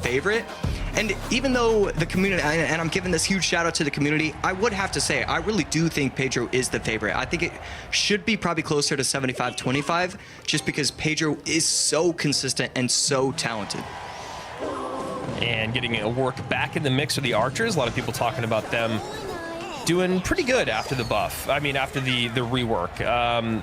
favorite. And even though the community, and I'm giving this huge shout out to the community, I would have to say, I really do think Pedro is the favorite. I think it should be probably closer to 75-25, just because Pedro is so consistent and so talented. And getting a work back in the mix with the archers. A lot of people talking about them doing pretty good after the buff. I mean, after the rework.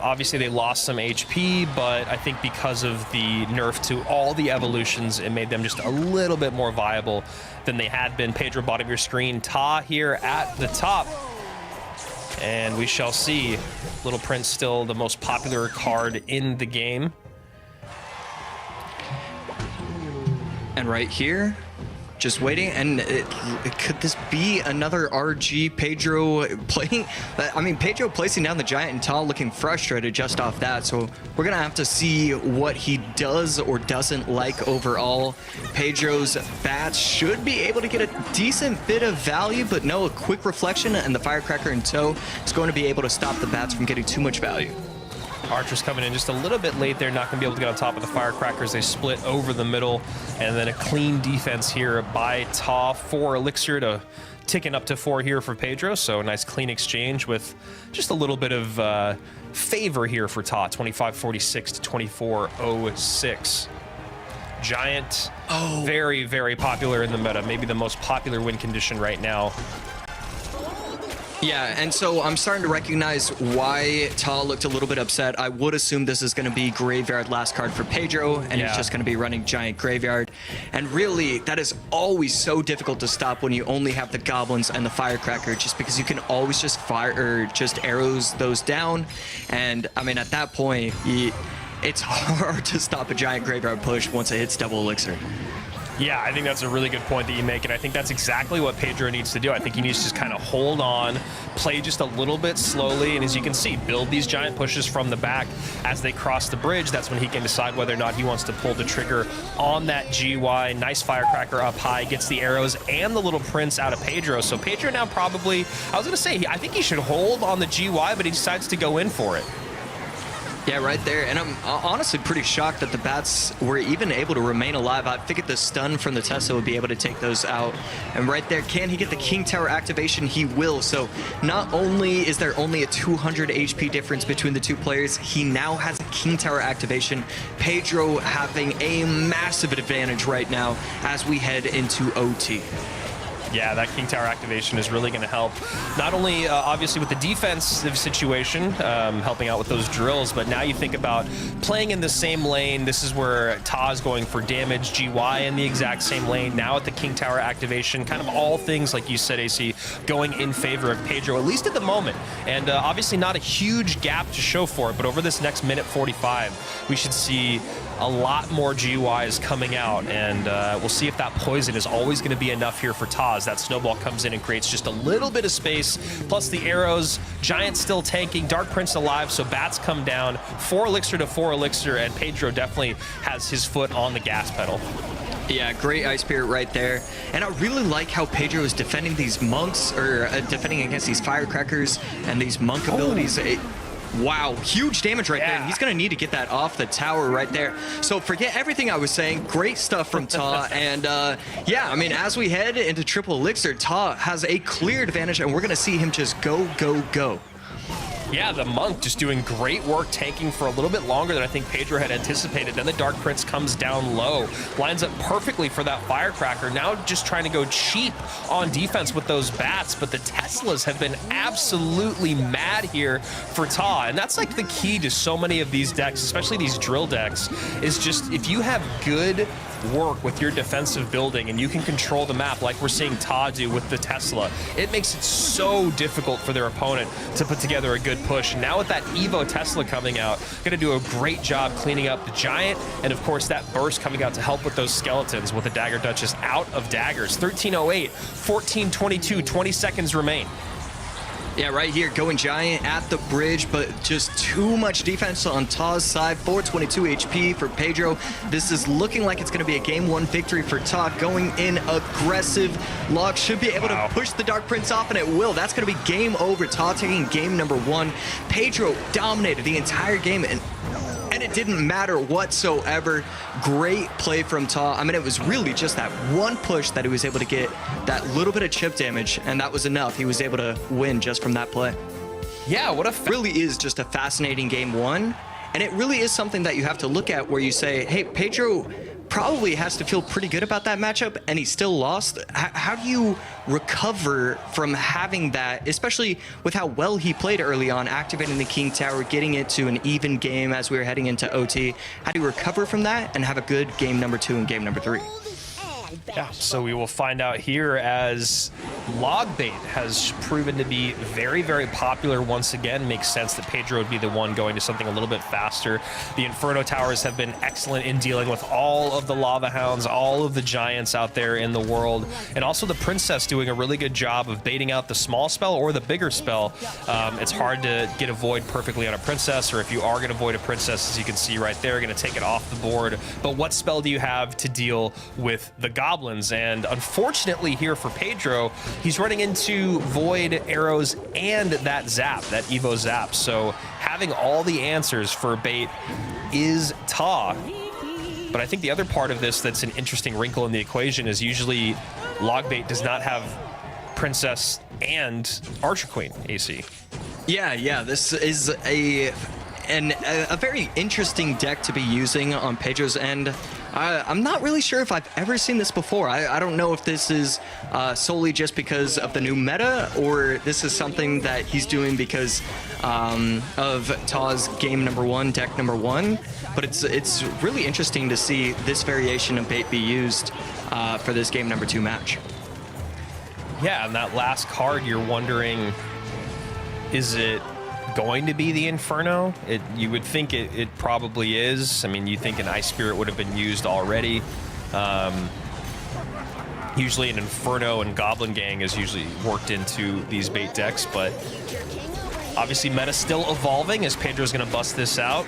Obviously, they lost some HP, but I think because of the nerf to all the evolutions, it made them just a little bit more viable than they had been. Pedro, bottom of your screen. Taa here at the top. And we shall see. Little Prince still the most popular card in the game. And right here, just waiting, and could this be another RG Pedro playing? I mean, Pedro placing down the Giant and Taa looking frustrated just off that, so we're gonna have to see what he does or doesn't like overall. Pedro's bats should be able to get a decent bit of value, but no, a quick reflection and the Firecracker in tow is going to be able to stop the bats from getting too much value. Archers coming in just a little bit late there, not going to be able to get on top of the Firecrackers. They split over the middle, and then a clean defense here by Taa. 4 elixir to ticking up to 4 here for Pedro, so a nice clean exchange with just a little bit of favor here for Taa. 25-46 to 24-06. Giant, very, very popular in the meta. Maybe the most popular win condition right now. Yeah, and so I'm starting to recognize why Taa looked a little bit upset. I would assume this is going to be Graveyard last card for Pedro, and he's just going to be running Giant Graveyard. And really, that is always so difficult to stop when you only have the Goblins and the Firecracker, just because you can always just fire or just arrows those down. And I mean, at that point, it's hard to stop a Giant Graveyard push once it hits double elixir. Yeah, I think that's a really good point that you make, and I think that's exactly what Pedro needs to do. I think he needs to just kind of hold on, play just a little bit slowly, and as you can see, build these giant pushes from the back as they cross the bridge. That's when he can decide whether or not he wants to pull the trigger on that GY. Nice Firecracker up high, gets the arrows and the Little Prince out of Pedro. So Pedro now probably, I was going to say, I think he should hold on the GY, but he decides to go in for it. Yeah, right there. And I'm honestly pretty shocked that the bats were even able to remain alive. I figured the stun from the Tesla would be able to take those out. And right there, can he get the King Tower activation? He will. So not only is there only a 200 HP difference between the two players, he now has a King Tower activation. Pedro having a massive advantage right now as we head into OT. Yeah, that King Tower activation is really going to help, not only obviously with the defensive situation, helping out with those drills, but now you think about playing in the same lane. This is where Taa is going for damage, GY in the exact same lane. Now at the King Tower activation, kind of all things, like you said, AC, going in favor of Pedro, at least at the moment. And obviously not a huge gap to show for it, but over this next minute 45, we should see a lot more GUIs coming out, and we'll see if that poison is always going to be enough here for Taa. That snowball comes in and creates just a little bit of space, plus the arrows. Giant still tanking, Dark Prince alive, so bats come down. 4 elixir to 4 elixir, and Pedro definitely has his foot on the gas pedal. Yeah, great Ice Spirit right there. And I really like how Pedro is defending these monks, or defending against these Firecrackers and these monk abilities. Wow, huge damage right there. And he's going to need to get that off the tower right there. So forget everything I was saying. Great stuff from Taa. And yeah, I mean, as we head into triple elixir, Taa has a clear advantage, and we're going to see him just go, go, go. Yeah, the Monk just doing great work, tanking for a little bit longer than I think Pedro had anticipated. Then the Dark Prince comes down low, lines up perfectly for that Firecracker. Now just trying to go cheap on defense with those bats, but the Teslas have been absolutely mad here for Taa. And that's like the key to so many of these decks, especially these drill decks, is just if you have good work with your defensive building and you can control the map like we're seeing Taa do with the Tesla, it makes it so difficult for their opponent to put together a good push. And now with that Evo Tesla coming out, going to do a great job cleaning up the Giant, and of course that burst coming out to help with those skeletons with the Dagger Duchess out of daggers. 13:08, 14:22, 20 seconds remain. Yeah, right here, going Giant at the bridge, but just too much defense on Taa's side. 422 HP for Pedro. This is looking like it's going to be a game 1 victory for Taa. Going in aggressive. Log should be able to push the Dark Prince off, and it will. That's going to be game over. Taa taking game number 1. Pedro dominated the entire game, and and it didn't matter whatsoever. Great play from Taa. I mean, it was really just that one push that he was able to get that little bit of chip damage, and that was enough. He was able to win just from that play. Yeah, what a really is just a fascinating game one, and it really is something that you have to look at where you say, hey, Pedro probably has to feel pretty good about that matchup, and he still lost. How do you recover from having that, especially with how well he played early on, activating the King Tower, getting it to an even game as we were heading into OT? How do you recover from that and have a good game number 2 and game number 3? Yeah, so we will find out here as log bait has proven to be very, very popular once again. Makes sense that Pedro would be the one going to something a little bit faster. The Inferno Towers have been excellent in dealing with all of the Lava Hounds, all of the giants out there in the world, and also the Princess doing a really good job of baiting out the small spell or the bigger spell. It's hard to get a void perfectly on a Princess, or if you are going to void a Princess, as you can see right there, going to take it off the board. But what spell do you have to deal with the Goblins? And unfortunately here for Pedro, he's running into void arrows and that zap, that Evo zap. So having all the answers for bait is Taa. But I think the other part of this that's an interesting wrinkle in the equation is usually log bait does not have Princess and Archer Queen AC. Yeah, this is a very interesting deck to be using on Pedro's end. I'm not really sure if I've ever seen this before. I don't know if this is solely just because of the new meta, or this is something that he's doing because of Taa's game number 1, deck number 1. But it's really interesting to see this variation of bait be used for this game number 2 match. Yeah, and that last card, you're wondering, is it going to be the Inferno? You would think it probably is. I mean, you think an Ice Spirit would have been used already. Usually an Inferno and Goblin Gang is usually worked into these bait decks, but obviously meta still evolving as Pedro's going to bust this out.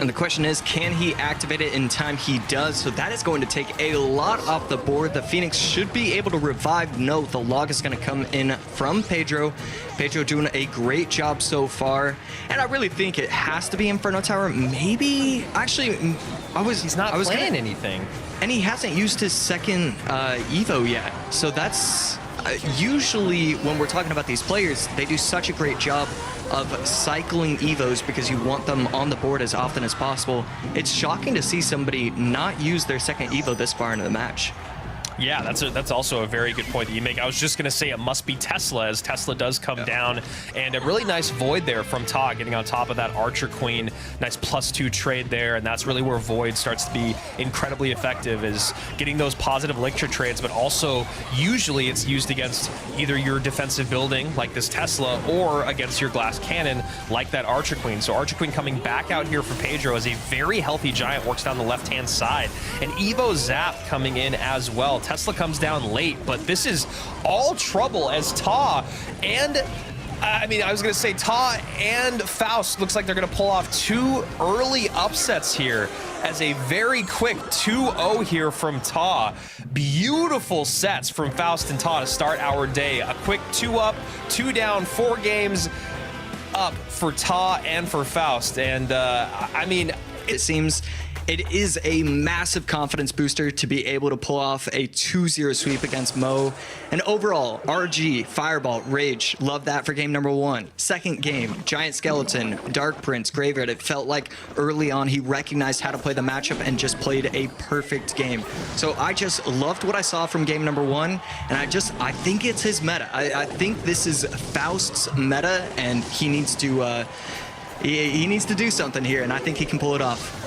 And the question is, can he activate it in time? He does, so that is going to take a lot off the board. The Phoenix should be able to revive. No, the log is going to come in from Pedro. Pedro doing a great job so far. And I really think it has to be Inferno Tower. Maybe, actually, He's not playing anything. And he hasn't used his second Evo yet. So that's... usually when we're talking about these players, they do such a great job of cycling Evos because you want them on the board as often as possible. It's shocking to see somebody not use their second Evo this far into the match. Yeah, that's also a very good point that you make. I was just going to say it must be Tesla, as Tesla does come down. And a really nice void there from Taa, getting on top of that Archer Queen. Nice +2 trade there, and that's really where void starts to be incredibly effective, is getting those positive elixir trades, but also usually it's used against either your defensive building, like this Tesla, or against your glass cannon, like that Archer Queen. So Archer Queen coming back out here for Pedro as a very healthy giant, works down the left-hand side. And Evo Zap coming in as well. Tesla comes down late, but this is all trouble as Taa and I was going to say Taa and Faust looks like they're going to pull off 2 early upsets here as a very quick 2-0 here from Taa. Beautiful sets from Faust and Taa to start our day. A quick 2 up, 2 down, 4 games up for Taa and for Faust. And I mean, it seems it is a massive confidence booster to be able to pull off a 2-0 sweep against Mo. And overall, RG, Fireball, Rage, love that for game number 1. Second game, Giant Skeleton, Dark Prince, Graveyard. It felt like early on he recognized how to play the matchup and just played a perfect game. So I just loved what I saw from game number 1, and I think it's his meta. I think this is Faust's meta, and he needs to he needs to do something here, and I think he can pull it off.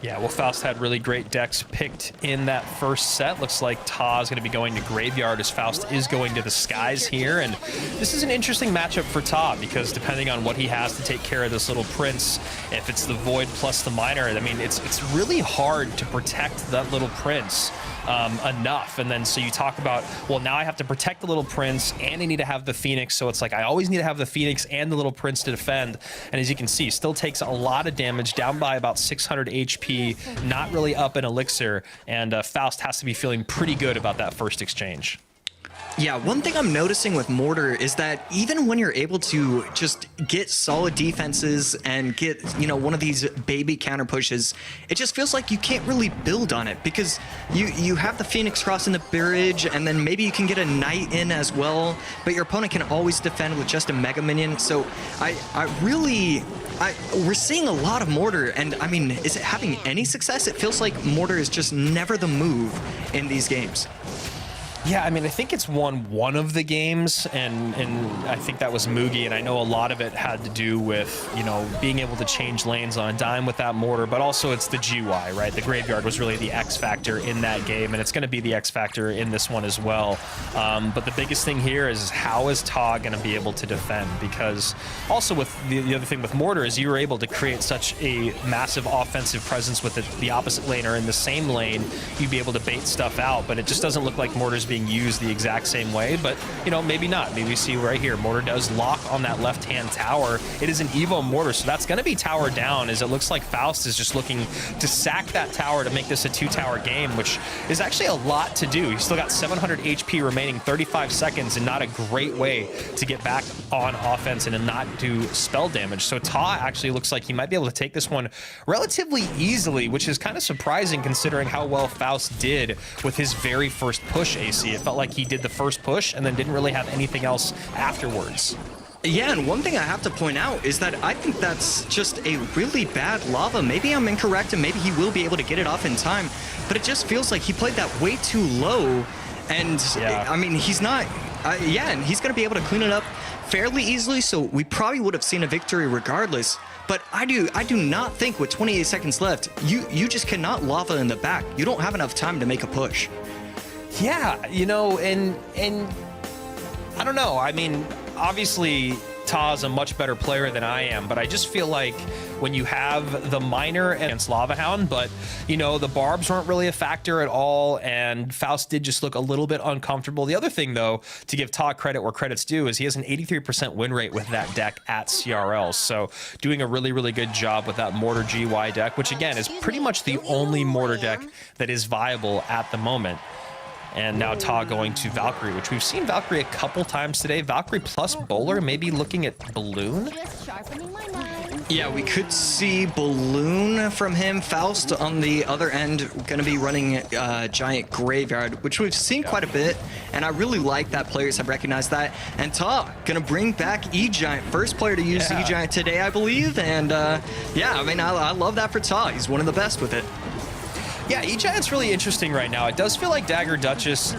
Yeah, well, Faust had really great decks picked in that first set. Looks like Taa is going to be going to Graveyard as Faust is going to the Skies here. And this is an interesting matchup for Taa because depending on what he has to take care of this little Prince, if it's the Void plus the Miner, I mean, it's really hard to protect that little Prince enough. And then so you talk about, well, now I have to protect the little Prince and I need to have the Phoenix. So it's like I always need to have the Phoenix and the little Prince to defend. And as you can see, still takes a lot of damage, down by about 600 HP, not really up in elixir. And Faust has to be feeling pretty good about that first exchange. Yeah, one thing I'm noticing with Mortar is that even when you're able to just get solid defenses and get, one of these baby counter pushes, it just feels like you can't really build on it because you have the Phoenix crossing the bridge and then maybe you can get a Knight in as well, but your opponent can always defend with just a Mega Minion. So we're seeing a lot of Mortar, and I mean, is it having any success? It feels like Mortar is just never the move in these games. Yeah, I mean, I think it's won one of the games, and I think that was Mugi, and I know a lot of it had to do with, being able to change lanes on a dime with that Mortar, but also it's the GY, right? The Graveyard was really the X factor in that game, and it's going to be the X factor in this one as well. But the biggest thing here is how is Taa going to be able to defend? Because also with the other thing with Mortar is you were able to create such a massive offensive presence with the opposite lane or in the same lane, you'd be able to bait stuff out, but it just doesn't look like Mortar's being used the exact same way, but maybe not. Maybe we see right here Mortar does lock on that left-hand tower. It is an Evo Mortar, so that's going to be tower down, as it looks like Faust is just looking to sack that tower to make this a 2-tower game, which is actually a lot to do. He's still got 700 HP remaining, 35 seconds, and not a great way to get back on offense and not do spell damage. So Taa actually looks like he might be able to take this one relatively easily, which is kind of surprising considering how well Faust did with his very first push AC. It felt like he did the first push and then didn't really have anything else afterwards. Yeah, and one thing I have to point out is that I think that's just a really bad lava. Maybe I'm incorrect and maybe he will be able to get it off in time, but it just feels like he played that way too low. And yeah. I mean, he's not, and he's going to be able to clean it up fairly easily, so we probably would have seen a victory regardless. But I do not think with 28 seconds left, you just cannot lava in the back. You don't have enough time to make a push. Yeah, and I don't know. I mean, obviously Taa's a much better player than I am, but I just feel like when you have the miner against Lava Hound, but the barbs weren't really a factor at all, and Faust did just look a little bit uncomfortable. The other thing, though, to give Taa credit where credit's due, is he has an 83% win rate with that deck at CRL, so doing a really, really good job with that Mortar GY deck, which again is pretty much the only Mortar deck that is viable at the moment. And now Taa going to Valkyrie, which we've seen Valkyrie a couple times today. Valkyrie plus Bowler, maybe looking at Balloon. Yeah, we could see Balloon from him. Faust on the other end, going to be running Giant Graveyard, which we've seen quite a bit. And I really like that players have recognized that. And Taa going to bring back E-Giant. First player to use E-Giant today, I believe. And yeah, I mean, I love that for Taa. He's one of the best with it. Yeah, E-Giant's really interesting right now. It does feel like Dagger Duchess,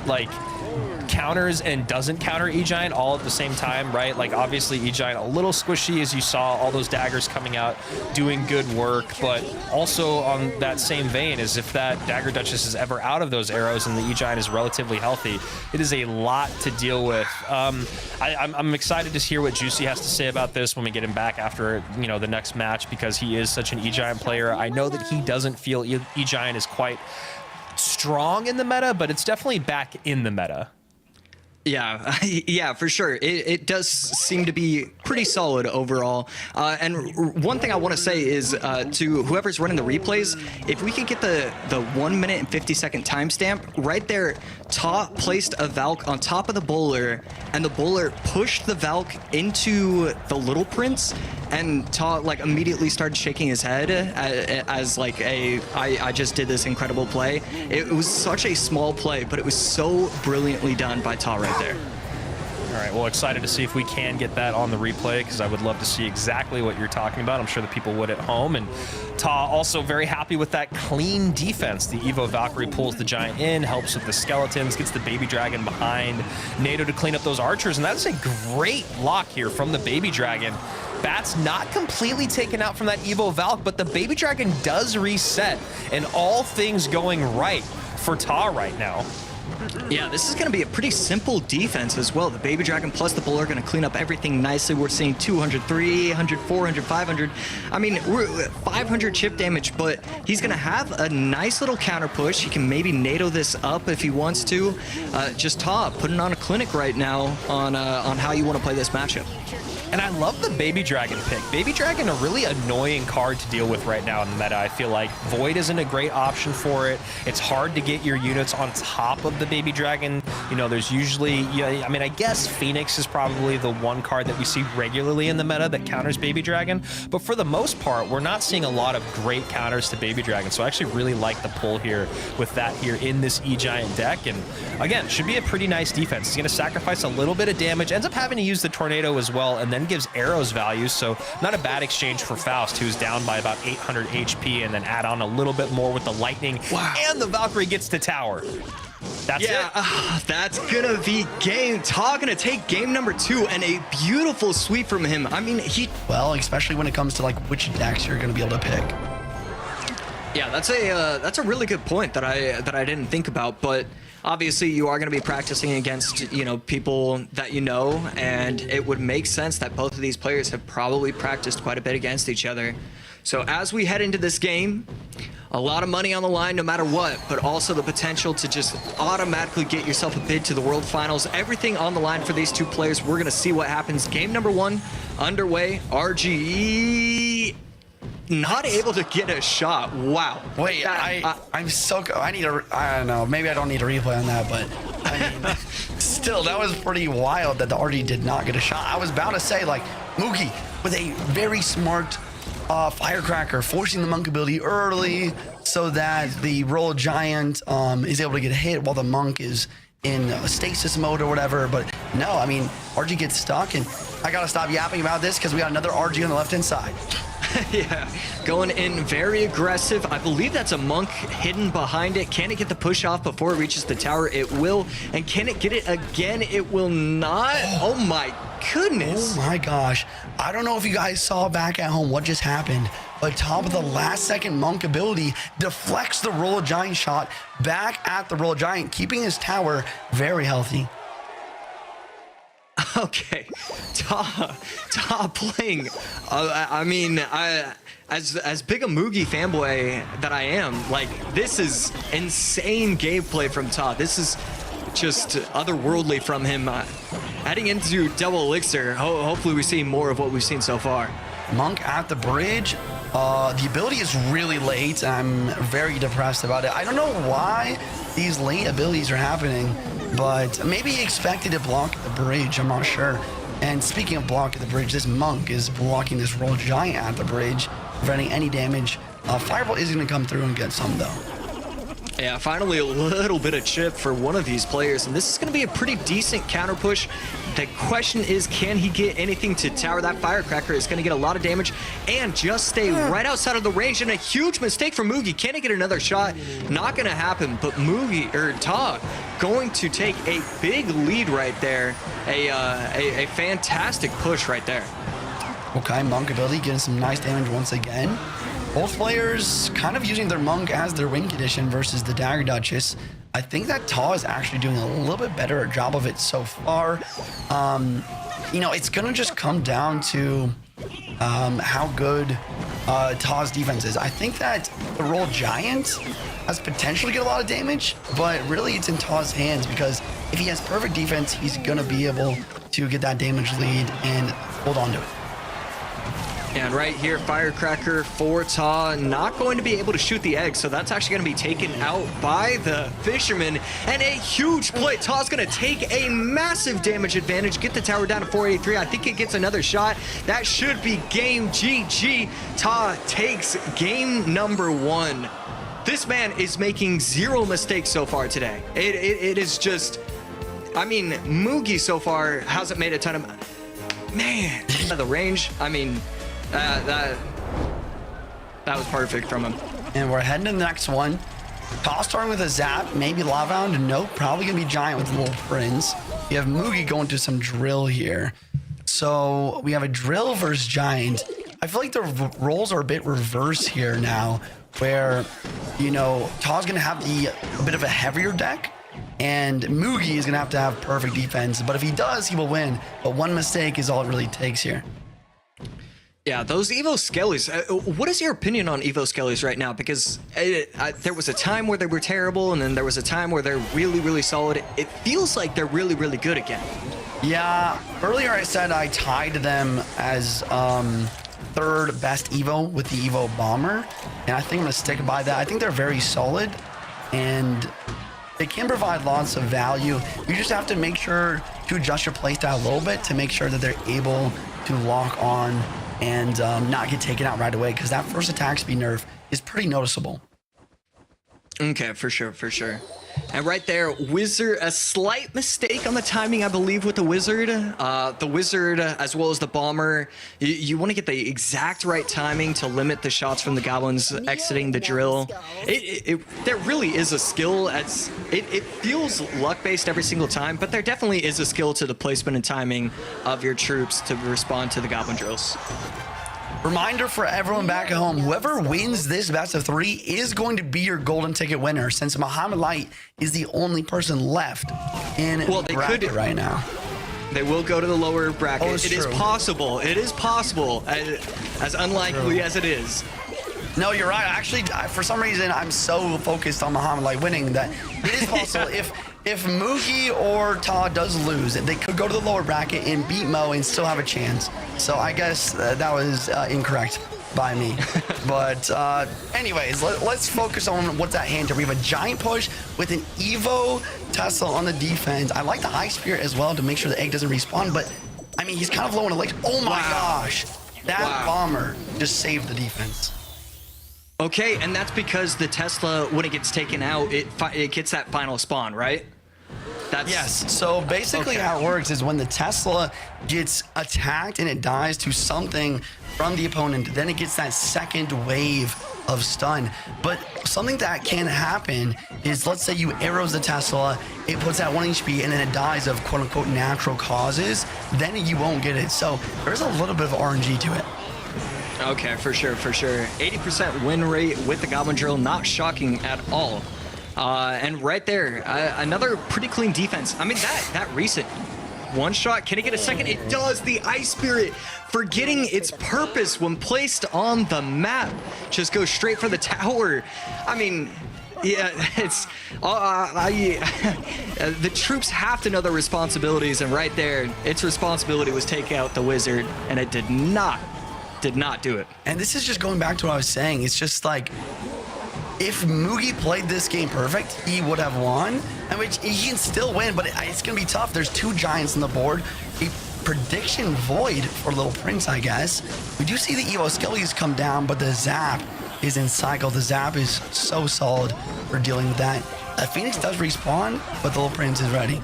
counters and doesn't counter E-Giant all at the same time, right? Like, obviously, E-Giant a little squishy, as you saw all those daggers coming out, doing good work, but also on that same vein, as if that Dagger Duchess is ever out of those arrows and the E-Giant is relatively healthy, it is a lot to deal with. I'm excited to hear what Juicy has to say about this when we get him back after, the next match, because he is such an E-Giant player. I know that he doesn't feel E-Giant is quite strong in the meta, but it's definitely back in the meta. Yeah, yeah, for sure. It does seem to be pretty solid overall. And one thing I want to say is to whoever's running the replays, if we could get the 1 minute and 50-second timestamp right there, Taa placed a Valk on top of the bowler, and the bowler pushed the Valk into the Little Prince, and Taa immediately started shaking his head as I just did this incredible play. It was such a small play, but it was so brilliantly done by Taa right there. All right, well, excited to see if we can get that on the replay, because I would love to see exactly what you're talking about. I'm sure the people would at home. And Taa also very happy with that clean defense. The Evo Valkyrie pulls the Giant in, helps with the skeletons, gets the Baby Dragon behind NATO to clean up those archers, and that's a great lock here from the Baby Dragon. Bat's not completely taken out from that Evo Valk, but the Baby Dragon does reset, and all things going right for Taa right now. Yeah, this is going to be a pretty simple defense as well. The Baby Dragon plus the Bull are going to clean up everything nicely. We're seeing 200, 300, 400, 500. I mean, we're 500 chip damage, but he's going to have a nice little counter push. He can maybe NATO this up if he wants to. Just Taa putting on a clinic right now on how you want to play this matchup. And I love the Baby Dragon pick. Baby Dragon, a really annoying card to deal with right now in the meta. I feel like Void isn't a great option for it. It's hard to get your units on top of the Baby Dragon. You know, there's usually, I mean, I guess Phoenix is probably the one card that we see regularly in the meta that counters Baby Dragon. But for the most part, we're not seeing a lot of great counters to Baby Dragon. So I actually really like the pull here with that here in this E-Giant deck. And again, should be a pretty nice defense. He's going to sacrifice a little bit of damage, ends up having to use the Tornado as well, and then gives arrows value, so not a bad exchange for Faust, who's down by about 800 HP, and then add on a little bit more with the lightning. Wow. And the Valkyrie gets to tower. That's it. That's gonna be game. Taa gonna take game number 2, and a beautiful sweep from him. I mean, well, especially when it comes to like which decks you're gonna be able to pick. Yeah, that's a really good point that I didn't think about, but obviously you are going to be practicing against, you know, people that you know, and it would make sense that both of these players have probably practiced quite a bit against each other. So as we head into this game, a lot of money on the line no matter what, but also the potential to just automatically get yourself a bid to the World Finals. Everything on the line for these two players. We're going to see what happens. Game number 1 underway. RGE not able to get a shot. Wow. Wait, I'm so... I don't know. Maybe I don't need a replay on that, but I mean, still, that was pretty wild that the RD did not get a shot. I was about to say, like, Moogie with a very smart Firecracker, forcing the Monk ability early so that the Royal Giant is able to get hit while the Monk is in stasis mode or whatever. But no, I mean, RG gets stuck, and I gotta stop yapping about this because we got another RG on the left-hand side. Yeah, going in very aggressive. I believe that's a Monk hidden behind it. Can it get the push off before it reaches the tower? It will. And can it get it again? It will not. Oh my goodness. Oh my gosh. I don't know if you guys saw back at home what just happened, but top of the last second Monk ability deflects the Royal Giant shot back at the Royal Giant, keeping his tower very healthy. Okay, Taa playing. I mean, as big a Moogie fanboy that I am, like, this is insane gameplay from Taa. This is just otherworldly from him. Heading into double elixir, hopefully we see more of what we've seen so far. Monk at the bridge. The ability is really late. I'm very depressed about it. I don't know why these late abilities are happening, but maybe he expected to block the bridge. I'm not sure. And speaking of block at the bridge, this Monk is blocking this Royal Giant at the bridge, preventing any damage. Fireball is going to come through and get some, though. Yeah, finally a little bit of chip for one of these players, and this is going to be a pretty decent counter push. The question is, can he get anything to tower? That Firecracker is going to get a lot of damage and just stay right outside of the range, and a huge mistake from Moogie. Can he get another shot? Not going to happen, but Taa going to take a big lead right there. A fantastic push right there. Okay, Monk ability getting some nice damage once again. Both players kind of using their Monk as their win condition versus the Dagger Duchess. I think that Taa is actually doing a little bit better job of it so far. You know, it's going to just come down to how good Taa's defense is. I think that the Royal Giant has potential to get a lot of damage, but really it's in Taa's hands, because if he has perfect defense, he's going to be able to get that damage lead and hold on to it. And right here, Firecracker for Taa, not going to be able to shoot the egg, so that's actually going to be taken out by the Fisherman. And a huge play. Taa's going to take a massive damage advantage, get the tower down to 483. I think it gets another shot. That should be game GG. Taa takes game number 1. This man is making zero mistakes so far today. It is just, I mean, Moogie so far hasn't made a ton of, man, the range, I mean, that was perfect from him. And we're heading to the next one. Taa starting with a Zap, maybe Lavahound. Nope, probably gonna be Giant with Little Prince. You have Moogie going to some Drill here. So we have a Drill versus Giant. I feel like the roles are a bit reverse here now, where, you know, Taa's gonna have a bit of a heavier deck, and Moogie is gonna have to have perfect defense. But if he does, he will win. But one mistake is all it really takes here. Yeah, those Evo Skellies. What is your opinion on Evo Skellies right now? Because there was a time where they were terrible, and then there was a time where they're really, really solid. It feels like they're really, really good again. Yeah, earlier I said I tied them as third best Evo with the Evo Bomber, and I think I'm going to stick by that. I think they're very solid, and they can provide lots of value. You just have to make sure to adjust your playstyle a little bit to make sure that they're able to lock on and not get taken out right away, because that first attack speed nerf is pretty noticeable. Okay, for sure, for sure. And right there, Wizard, a slight mistake on the timing, I believe, with the Wizard. The Wizard, as well as the Bomber, you want to get the exact right timing to limit the shots from the Goblins exiting the drill. There really is a skill. It feels luck-based every single time, but there definitely is a skill to the placement and timing of your troops to respond to the Goblin drills. Reminder for everyone back at home, whoever wins this best of 3 is going to be your golden ticket winner, since Muhammad Light is the only person left in the bracket right now. They will go to the lower bracket. Oh, it is possible. It is possible, as unlikely as it is. No, you're right. Actually, for some reason, I'm so focused on Muhammad Light winning that it is possible. If Moogie or Taa does lose, they could go to the lower bracket and beat Mo and still have a chance. So I guess that was incorrect by me. But anyways, let's focus on what's at hand here. We have a giant push with an Evo Tesla on the defense. I like the high spirit as well to make sure the egg doesn't respawn, but I mean, he's kind of low on elixir. Oh my gosh. That bomber just saved the defense. Okay, and that's because the Tesla, when it gets taken out, it gets that final spawn, right? Yes, so basically how it works is when the Tesla gets attacked and it dies to something from the opponent, then it gets that second wave of stun. But something that can happen is, let's say you arrows the Tesla, it puts that 1 HP and then it dies of quote-unquote natural causes, then you won't get it. So there's a little bit of RNG to it. Okay, for sure, for sure. 80% win rate with the Goblin Drill, not shocking at all. And right there, another pretty clean defense. I mean, that recent one shot, can it get a second? It does. The Ice Spirit, forgetting its purpose when placed on the map, just goes straight for the tower. I mean, yeah, it's the troops have to know their responsibilities, and right there, its responsibility was take out the Wizard, and it did not do it. And this is just going back to what I was saying. It's just like, if Moogie played this game perfect, he would have won. And which he can still win, but it's going to be tough. There's 2 giants on the board. A prediction void for Little Prince, I guess. We do see the Evo Skellies come down, but the Zap is in cycle. The Zap is so solid for dealing with that. Phoenix does respawn, but the Little Prince is ready.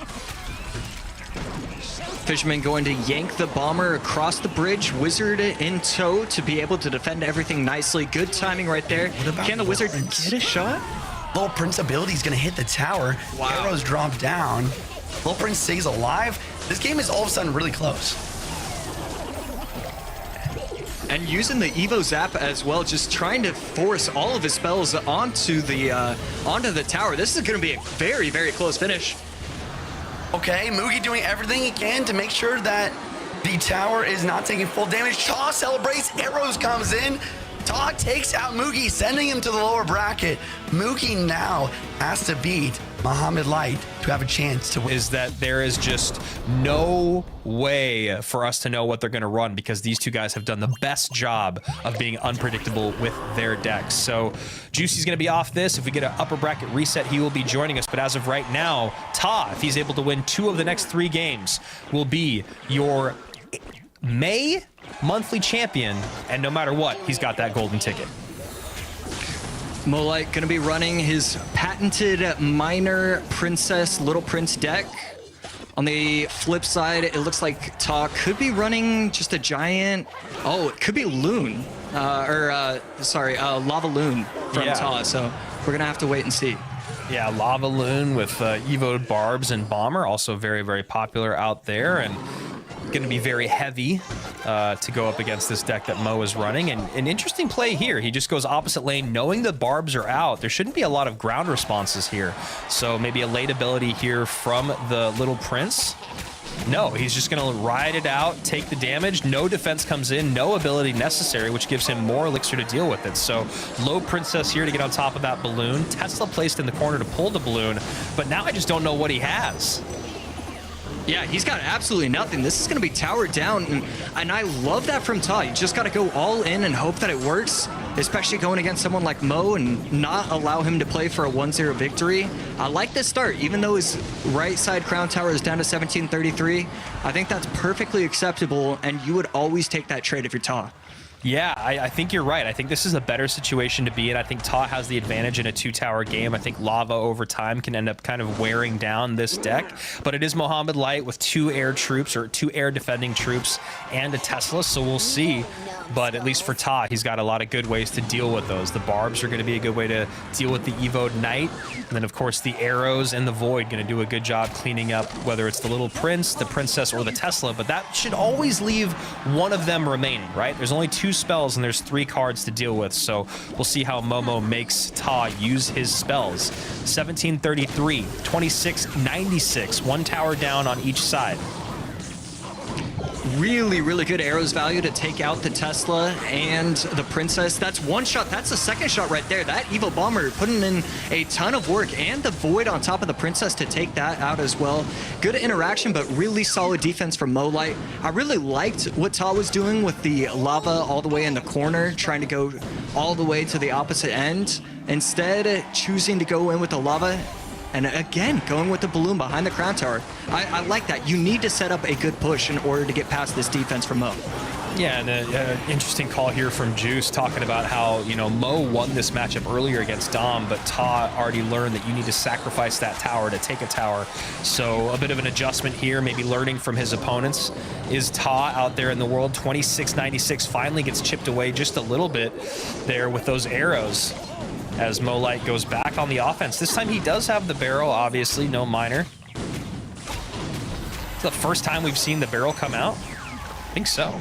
Fisherman going to yank the Bomber across the bridge. Wizard in tow to be able to defend everything nicely. Good timing right there. Can the Wizard get a shot? Little Prince ability is going to hit the tower. Wow. Arrows drop down. Little Prince stays alive. This game is all of a sudden really close. And using the Evo Zap as well, just trying to force all of his spells onto the tower. This is going to be a very, very close finish. Okay, Moogie doing everything he can to make sure that the tower is not taking full damage. Taa celebrates, arrows comes in. Taa takes out Moogie, sending him to the lower bracket. Moogie now has to beat Muhammad Light to have a chance to win. Is that there is just no way for us to know what they're going to run, because these 2 guys have done the best job of being unpredictable with their decks. So Juicy's going to be off this. If we get an upper bracket reset, he will be joining us. But as of right now, Taa, if he's able to win 2 of the next 3 games, will be your May monthly champion. And no matter what, he's got that golden ticket. Molite going to be running his patented Minor Princess Little Prince deck. On the flip side, it looks like Taa could be running just a giant. Oh, it could be Loon. Lava Loon from Taa. So we're going to have to wait and see. Yeah, Lava Loon with Evo Barbs and Bomber, also very, very popular out there. And going to be very heavy to go up against this deck that Mo is running. And an interesting play here. He just goes opposite lane, knowing the Barbs are out. There shouldn't be a lot of ground responses here. So maybe a late ability here from the Little Prince. No, he's just going to ride it out, take the damage. No defense comes in, no ability necessary, which gives him more elixir to deal with it. So low Princess here to get on top of that balloon. Tesla placed in the corner to pull the balloon, but now I just don't know what he has. Yeah, he's got absolutely nothing. This is going to be towered down, and I love that from Taa. You just got to go all in and hope that it works, especially going against someone like Mo and not allow him to play for a 1-0 victory. I like this start, even though his right side crown tower is down to 1733. I think that's perfectly acceptable, and you would always take that trade if you're Taa. Yeah, I think you're right. I think this is a better situation to be in. I think Taa has the advantage in a 2-tower game. I think Lava over time can end up kind of wearing down this deck, but it is Mohamed Light with 2 air troops or 2 air defending troops and a Tesla, so we'll see. But at least for Taa, he's got a lot of good ways to deal with those. The barbs are going to be a good way to deal with the Evoed Knight, and then of course the arrows and the Void going to do a good job cleaning up whether it's the Little Prince, the Princess, or the Tesla, but that should always leave one of them remaining, right? There's only 2 spells and there's 3 cards to deal with, so we'll see how Momo makes Taa use his spells. 1733, 2696, 1 tower down on each side. Really, really good arrows value to take out the Tesla and the Princess. That's 1 shot. That's the 2nd shot right there. That Evil Bomber putting in a ton of work, and the Void on top of the Princess to take that out as well. Good interaction, but really solid defense from Mo Light. I really liked what Taa was doing with the Lava all the way in the corner, trying to go all the way to the opposite end. Instead, choosing to go in with the Lava, and again, going with the balloon behind the crown tower. I like that. You need to set up a good push in order to get past this defense from Mo. Yeah, and an interesting call here from Juice talking about how, you know, Mo won this matchup earlier against Dom, but Taa already learned that you need to sacrifice that tower to take a tower. So a bit of an adjustment here, maybe learning from his opponents. Is Taa out there in the world? 2696 finally gets chipped away just a little bit there with those arrows as Mo Light goes back on the offense. This time he does have the barrel, obviously, no miner. It's the first time we've seen the barrel come out? I think so.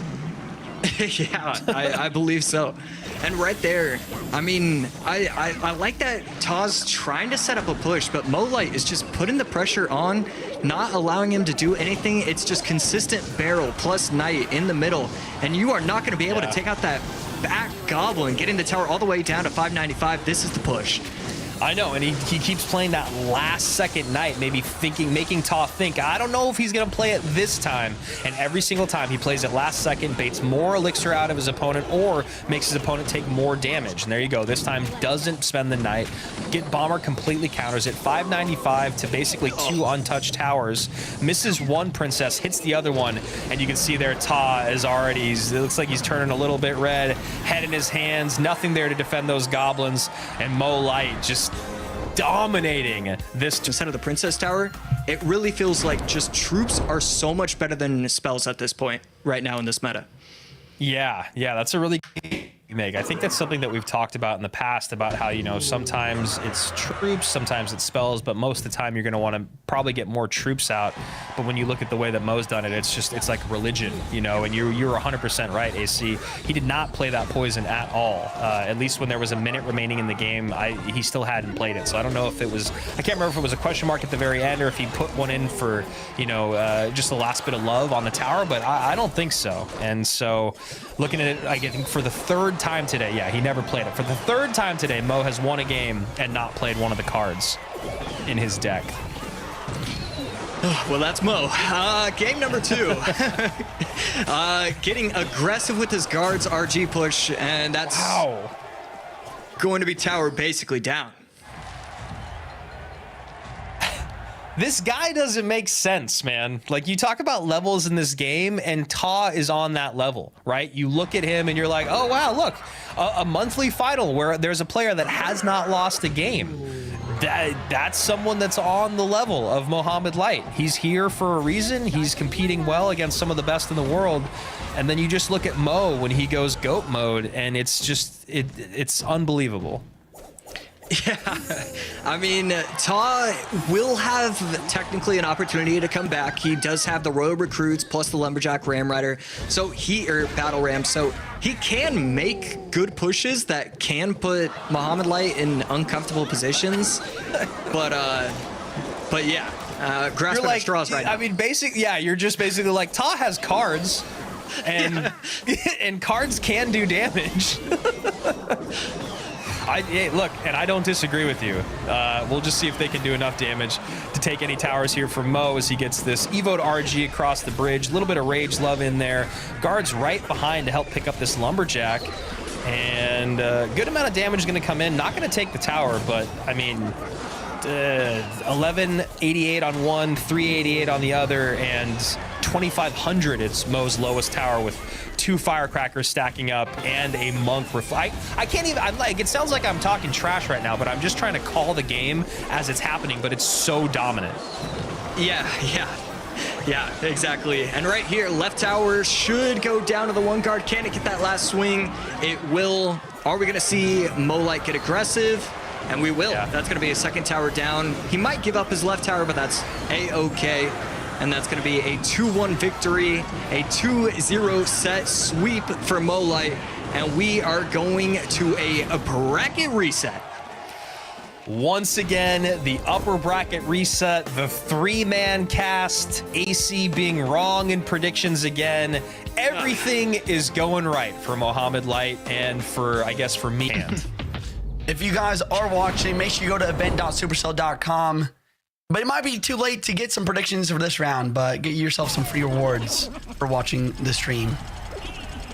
Yeah, I believe so. And right there, I mean, I like that Taa's trying to set up a push, but Mo Light is just putting the pressure on, not allowing him to do anything. It's just consistent barrel plus Knight in the middle, and you are not going to be able to take out that back Goblin, getting the tower all the way down to 595. This is the push. I know, and he keeps playing that last-second Knight, maybe making Taa think, I don't know if he's going to play it this time. And every single time he plays it last second, baits more elixir out of his opponent or makes his opponent take more damage. And there you go. This time doesn't spend the Knight. Get Bomber completely counters it. 595 to basically 2 untouched towers. Misses 1 Princess, hits the other one, and you can see there Taa is already, it looks like he's turning a little bit red, head in his hands, nothing there to defend those goblins, and Mo Light just dominating this. Instead of the Princess Tower, it really feels like just troops are so much better than spells at this point right now in this meta. Yeah, that's a really Meg. I think that's something that we've talked about in the past about how, you know, sometimes it's troops, sometimes it's spells, but most of the time you're going to want to probably get more troops out. But when you look at the way that Mo's done it, it's like religion, you know, and you're 100% right, AC. He did not play that poison at all. At least when there was a minute remaining in the game, he still hadn't played it. So I don't know if it was, I can't remember if it was a question mark at the very end or if he put one in for, you know, just the last bit of love on the tower, but I don't think so. And so looking at it, I think for the 3rd time today, yeah, he never played it. For the 3rd time today, Mo has won a game and not played one of the cards in his deck. Well, that's Mo. Game number 2. Getting aggressive with his guards RG push, and that's going to be tower basically down. This guy doesn't make sense, man. Like, you talk about levels in this game, and Taa is on that level, right? You look at him and you're like, oh, wow, look, a monthly final where there's a player that has not lost a game. That's someone that's on the level of Mohamed Light. He's here for a reason. He's competing well against some of the best in the world. And then you just look at Mo when he goes GOAT mode, and it's just, it's unbelievable. Yeah, I mean, Taa will have technically an opportunity to come back. He does have the Royal Recruits plus the Lumberjack Ram Rider, so Battle Ram, so he can make good pushes that can put Mohamed Light in uncomfortable positions. But But yeah, grasping You're at like, straws right now. I mean, you're just basically like, Taa has cards, and and cards can do damage. Hey, look, and I don't disagree with you. We'll just see if they can do enough damage to take any towers here from Mo as he gets this Evo'd RG across the bridge. A little bit of Rage Love in there. Guards right behind to help pick up this Lumberjack. And a good amount of damage is going to come in. Not going to take the tower, but, I mean, 1188 on one, 388 on the other, and 2500 is Mo's lowest tower with 2 firecrackers stacking up and a monk. I can't even, it sounds like I'm talking trash right now, but I'm just trying to call the game as it's happening, but it's so dominant. Yeah, exactly. And right here, left tower should go down to the one guard. Can it get that last swing? It will. Are we going to see Molite get aggressive? And we will. Yeah. That's going to be a second tower down. He might give up his left tower, but that's A-okay. And that's going to be a 2-1 victory, a 2-0 set sweep for Molite. And we are going to a bracket reset. Once again, the upper bracket reset, the 3-man cast, AC being wrong in predictions again. Everything is going right for Mohamed Light and for, I guess, for me. If you guys are watching, make sure you go to event.supercell.com. But it might be too late to get some predictions for this round, but get yourself some free rewards for watching the stream.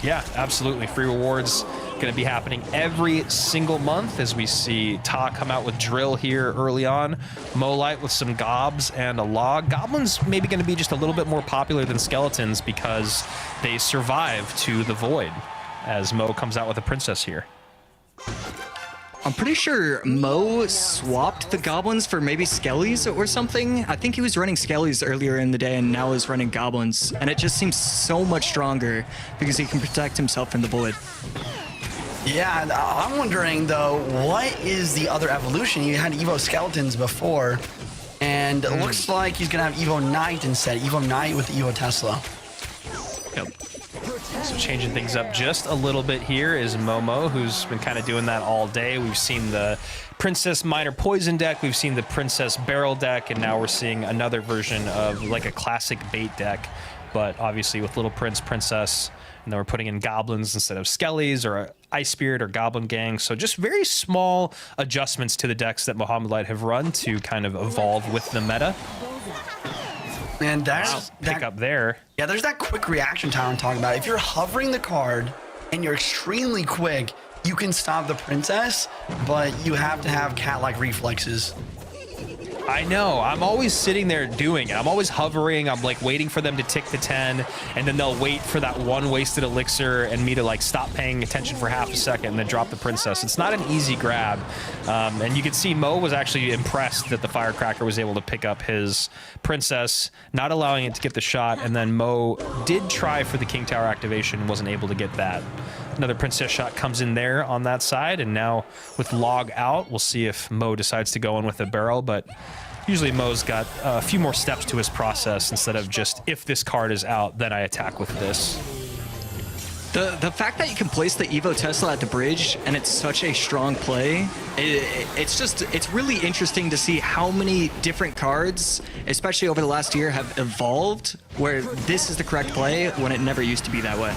Yeah, absolutely. Free rewards going to be happening every single month as we see Taa come out with Drill here early on. Molite with some Gobs and a Log. Goblins maybe going to be just a little bit more popular than Skeletons because they survive to the Void as Mo comes out with a Princess here. I'm pretty sure Mo swapped the goblins for maybe skellies or something. I think he was running skellies earlier in the day and now is running goblins. And it just seems so much stronger because he can protect himself in the void. Yeah, I'm wondering though, what is the other evolution? You had Evo Skeletons before, and it looks like he's gonna have Evo Knight instead. Evo Knight with Evo Tesla. Yep. So changing things up just a little bit here is Momo, who's been kind of doing that all day. We've seen the Princess Minor Poison deck, we've seen the Princess Barrel deck, and now we're seeing another version of like a classic bait deck, but obviously with Little Prince, Princess, and then we're putting in Goblins instead of Skellies or Ice Spirit or Goblin Gang. So just very small adjustments to the decks that Mohamed Light have run to kind of evolve with the meta. And that's Pick up there. Yeah, there's that quick reaction time I'm talking about. If you're hovering the card and you're extremely quick, you can stop the Princess, but you have to have cat-like reflexes. I know. I'm always sitting there doing it. I'm always hovering. I'm like waiting for them to tick the 10, and then they'll wait for that one wasted elixir and me to like stop paying attention for half a second and then drop the Princess. It's not an easy grab. And you can see Mo was actually impressed that the Firecracker was able to pick up his Princess, not allowing it to get the shot. And then Mo did try for the King Tower activation, wasn't able to get that. Another Princess shot comes in there on that side, and now with Log out, we'll see if Mo decides to go in with a barrel, but usually Mo's got a few more steps to his process instead of just, if this card is out, then I attack with this. The fact that you can place the Evo Tesla at the bridge and it's such a strong play, it's really interesting to see how many different cards, especially over the last year, have evolved where this is the correct play when it never used to be that way.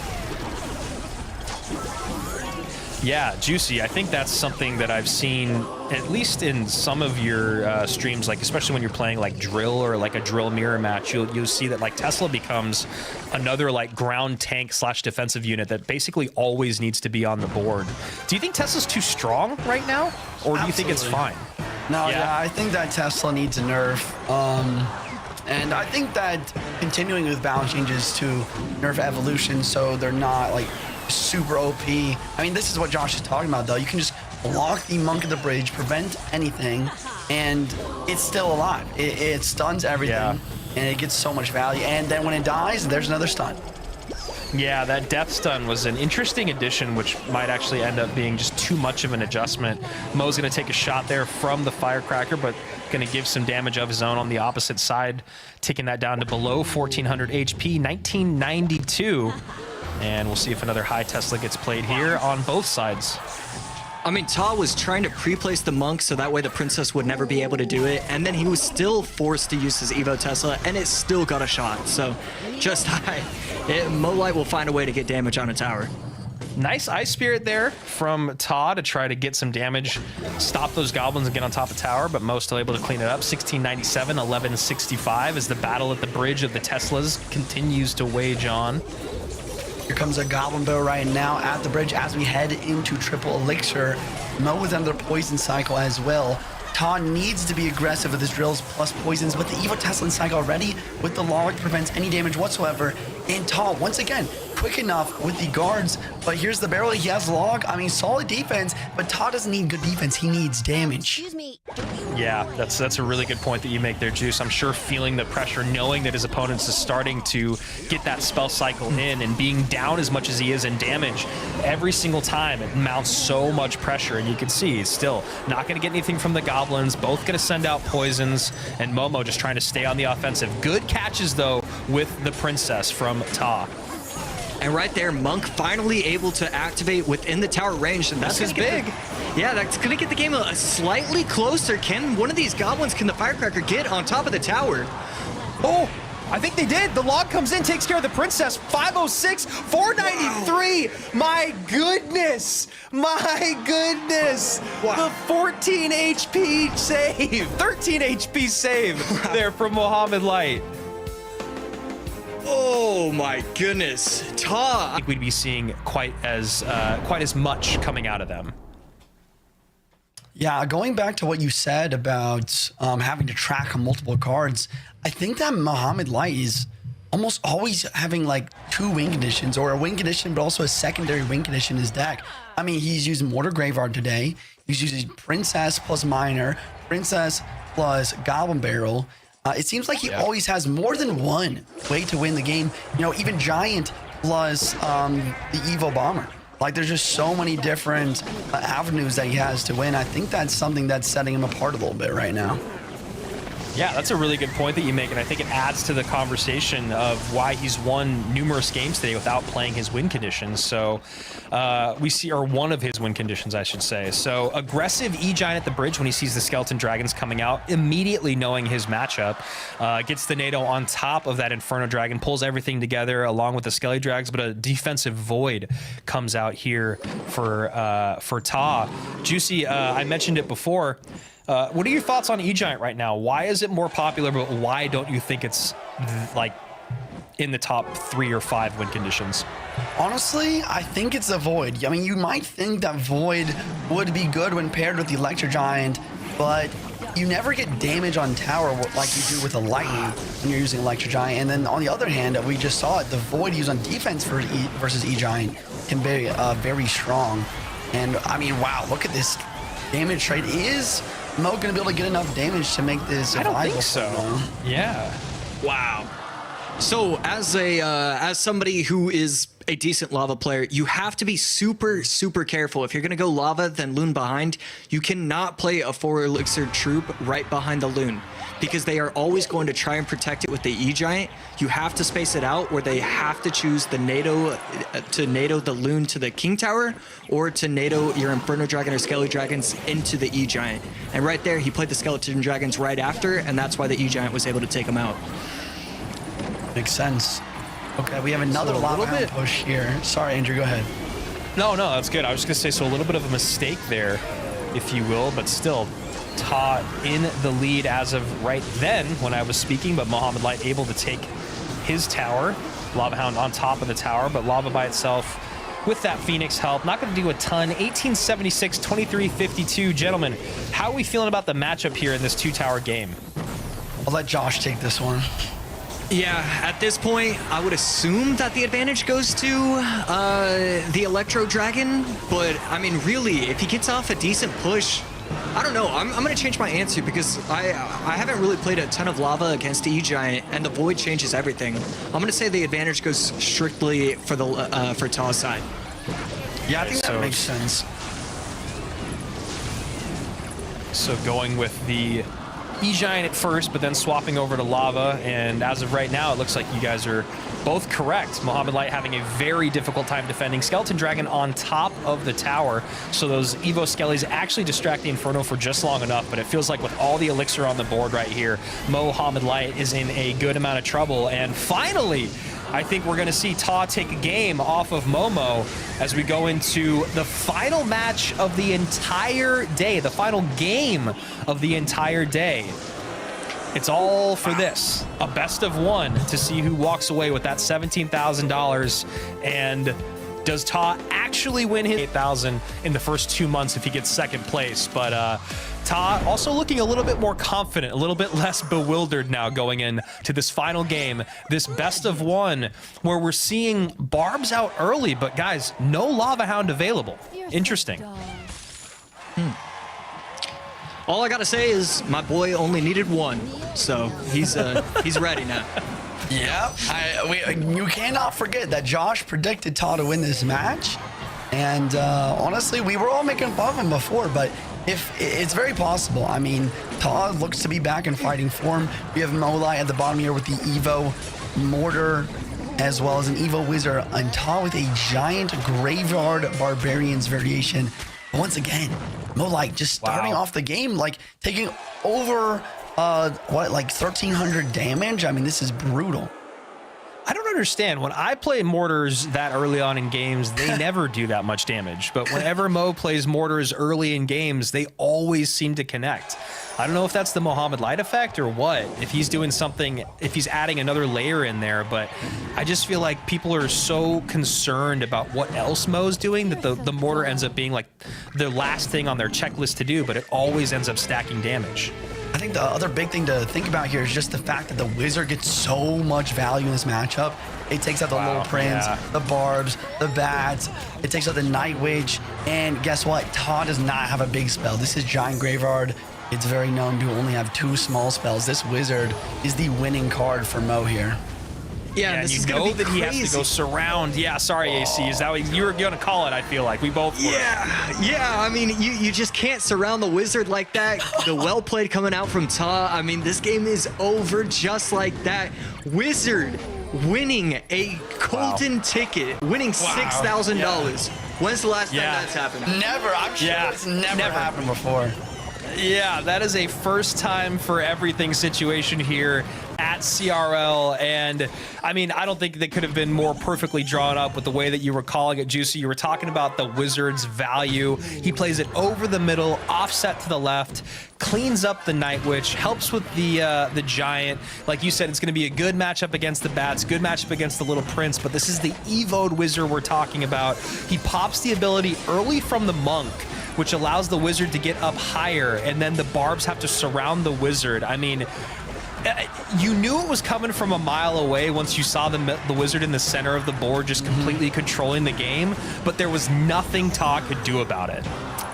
Yeah, Juicy. I think that's something that I've seen, at least in some of your streams, like especially when you're playing like Drill or like a Drill mirror match, you'll see that like Tesla becomes another like ground tank / defensive unit that basically always needs to be on the board. Do you think Tesla's too strong right now, or do you think it's fine? No, yeah, I think that Tesla needs a nerf. And I think that continuing with balance changes to nerf evolution so they're not like super OP. I mean, this is what Josh is talking about though. You can just block the Monk at the bridge, prevent anything, and it's still alive. It stuns everything, and it gets so much value. And then when it dies, there's another stun. Yeah, that death stun was an interesting addition, which might actually end up being just too much of an adjustment. Mo's going to take a shot there from the Firecracker, but going to give some damage of his own on the opposite side, taking that down to below 1400 HP, 1992. And we'll see if another high Tesla gets played here on both sides. I mean, Taa was trying to pre-place the Monk so that way the Princess would never be able to do it, and then he was still forced to use his Evo Tesla, and it still got a shot. So just high. Molite will find a way to get damage on a tower. Nice Ice Spirit there from Taa to try to get some damage, stop those goblins and get on top of tower, but Mo still able to clean it up. 1697, 1165 as the battle at the bridge of the Teslas continues to wage on. Here comes a Goblin Bill right now at the bridge as we head into triple elixir. Mo with another poison cycle as well. Taa needs to be aggressive with his drills plus poisons, but the Evo Tesla cycle already with the log prevents any damage whatsoever. And Taa, once again, quick enough with the guards, but here's the barrel. He has log. I mean, solid defense, but Taa doesn't need good defense. He needs damage. Excuse me. Yeah, that's a really good point that you make there, Juice. I'm sure feeling the pressure, knowing that his opponents is starting to get that spell cycle in and being down as much as he is in damage, every single time it mounts so much pressure, and you can see he's still not going to get anything from the goblins, both going to send out poisons, and Momo just trying to stay on the offensive. Good catches, though, with the Princess from Taa. And right there, Monk finally able to activate within the tower range. And that's This is big. Yeah, that's going to get the game a slightly closer. Can one of these goblins, can the Firecracker get on top of the tower? Oh, I think they did. The log comes in, takes care of the Princess. 506, 493. Wow. My goodness. My goodness. Wow. The 14 HP save. 13 HP save there from Mohammed Light. Oh my goodness, Taa! I think we'd be seeing quite as much coming out of them. Yeah, going back to what you said about having to track multiple cards, I think that Mohammed Light is almost always having like two win conditions, or a win condition, but also a secondary win condition in his deck. I mean, he's using Mortar Graveyard today. He's using Princess plus Miner, Princess plus Goblin Barrel. It seems like he always has more than one way to win the game. You know, even Giant plus the Evo Bomber. Like, there's just so many different avenues that he has to win. I think that's something that's setting him apart a little bit right now. Yeah, that's a really good point that you make, and I think it adds to the conversation of why he's won numerous games today without playing his win conditions. So we see, or one of his win conditions, I should say. So aggressive E-Giant at the bridge when he sees the Skeleton Dragons coming out, immediately knowing his matchup, gets the NATO on top of that Inferno Dragon, pulls everything together along with the Skelly Drags, but a defensive Void comes out here for Taa. Juicy, I mentioned it before. What are your thoughts on E-Giant right now? Why is it more popular, but why don't you think it's like in the top 3 or 5 win conditions? Honestly, I think it's a Void. I mean, you might think that Void would be good when paired with the Electro Giant, but you never get damage on tower like you do with a Lightning when you're using Electro Giant. And then on the other hand, we just saw it, the Void used on defense versus E-Giant can be very strong. And I mean, wow, look at this damage trade. Is Mo going to be able to get enough damage to make this? I don't think so. Yeah. Wow. So as somebody who is a decent lava player, you have to be super careful. If you're going to go lava, then Loon behind, you cannot play a 4 elixir troop right behind the Loon, because they are always going to try and protect it with the E-Giant. You have to space it out, where they have to choose the NATO to NATO the Loon to the King Tower, or to NATO your Inferno Dragon or Skelly Dragons into the E-Giant. And right there, he played the Skeleton Dragons right after, and that's why the E-Giant was able to take him out. Makes sense. Okay, we have another lava hound push here. Sorry, Andrew, go ahead. No, that's good. I was just going to say, so a little bit of a mistake there, if you will, but still, Taa in the lead as of right then when I was speaking, but Mohammed Light able to take his tower. Lava Hound on top of the tower, but Lava by itself with that Phoenix help. Not going to do a ton. 1876, 2352. Gentlemen, how are we feeling about the matchup here in this 2-tower game? I'll let Josh take this one. Yeah, at this point, I would assume that the advantage goes to the Electro Dragon, but I mean, really, if he gets off a decent push, I don't know. I'm going to change my answer, because I haven't really played a ton of lava against E-Giant, and the Void changes everything. I'm going to say the advantage goes strictly for the for Taa's side. Yeah, I think that makes sense. So going with the E-Giant at first, but then swapping over to Lava. And as of right now, it looks like you guys are both correct. Mohamed Light having a very difficult time defending. Skeleton Dragon on top of the tower. So those Evo Skellies actually distract the Inferno for just long enough, but it feels like with all the Elixir on the board right here, Mohamed Light is in a good amount of trouble. And finally, I think we're going to see Taa take a game off of Momo as we go into the final match of the entire day, the final game of the entire day. It's all for this, a best of one to see who walks away with that $17,000. And does Taa actually win his $8,000 in the first 2 months if he gets second place? But Taa also looking a little bit more confident, a little bit less bewildered now going into this final game, this best of one, where we're seeing Barbs out early, but guys, no Lava Hound available. Interesting. All I gotta say is my boy only needed one, so he's ready now. Yeah, you cannot forget that Josh predicted Taa to win this match, and honestly, we were all making fun of him before, but if it's very possible. I mean, Taa looks to be back in fighting form. We have Molai at the bottom here with the Evo Mortar, as well as an Evo Wizard, and Taa with a giant Graveyard Barbarians variation. But once again, Molai just starting off the game, like taking over like 1,300 damage. I mean, this is brutal. I don't understand. When I play Mortars that early on in games, they never do that much damage. But whenever Mo plays Mortars early in games, they always seem to connect. I don't know if that's the Mohamed Light effect or what, if he's doing something, if he's adding another layer in there, but I just feel like people are so concerned about what else Mo's doing that the Mortar ends up being like the last thing on their checklist to do, but it always ends up stacking damage. I think the other big thing to think about here is just the fact that the Wizard gets so much value in this matchup. It takes out the Little Prince, the Barbs, the Bats. It takes out the Night Witch. And guess what? Taa does not have a big spell. This is Giant Graveyard. It's very known to only have 2 small spells. This Wizard is the winning card for Mo here. Yeah, and this you is gonna know be that he has to go surround. Yeah, sorry, AC. Is that what you were going to call it? I feel like we both were. Yeah. I mean, you just can't surround the Wizard like that. The well played coming out from Taa. I mean, this game is over just like that. Wizard winning a golden ticket, winning $6,000. When's the last time that's happened? Never. I'm sure it's never happened before. Yeah, that is a first time for everything situation here at CRL. And I mean, I don't think they could have been more perfectly drawn up with the way that you were calling it, Juicy. You were talking about the Wizard's value. He plays it over the middle, offset to the left, cleans up the Night Witch, helps with the Giant. Like you said, it's going to be a good matchup against the Bats, good matchup against the Little Prince, but this is the Evoed Wizard we're talking about. He pops the ability early from the Monk, which allows the Wizard to get up higher, and then the Barbs have to surround the Wizard. I mean, you knew it was coming from a mile away once you saw the Wizard in the center of the board just completely controlling the game, but there was nothing Taa could do about it.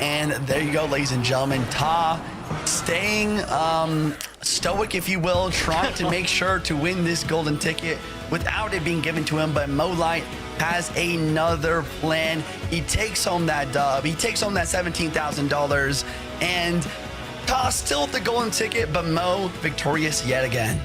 And there you go, ladies and gentlemen. Taa staying stoic, if you will, trying to make sure to win this golden ticket without it being given to him, but Mo Light has another plan. He takes home that dub. He takes home that $17,000, and Taa still with the golden ticket, but Mo victorious yet again.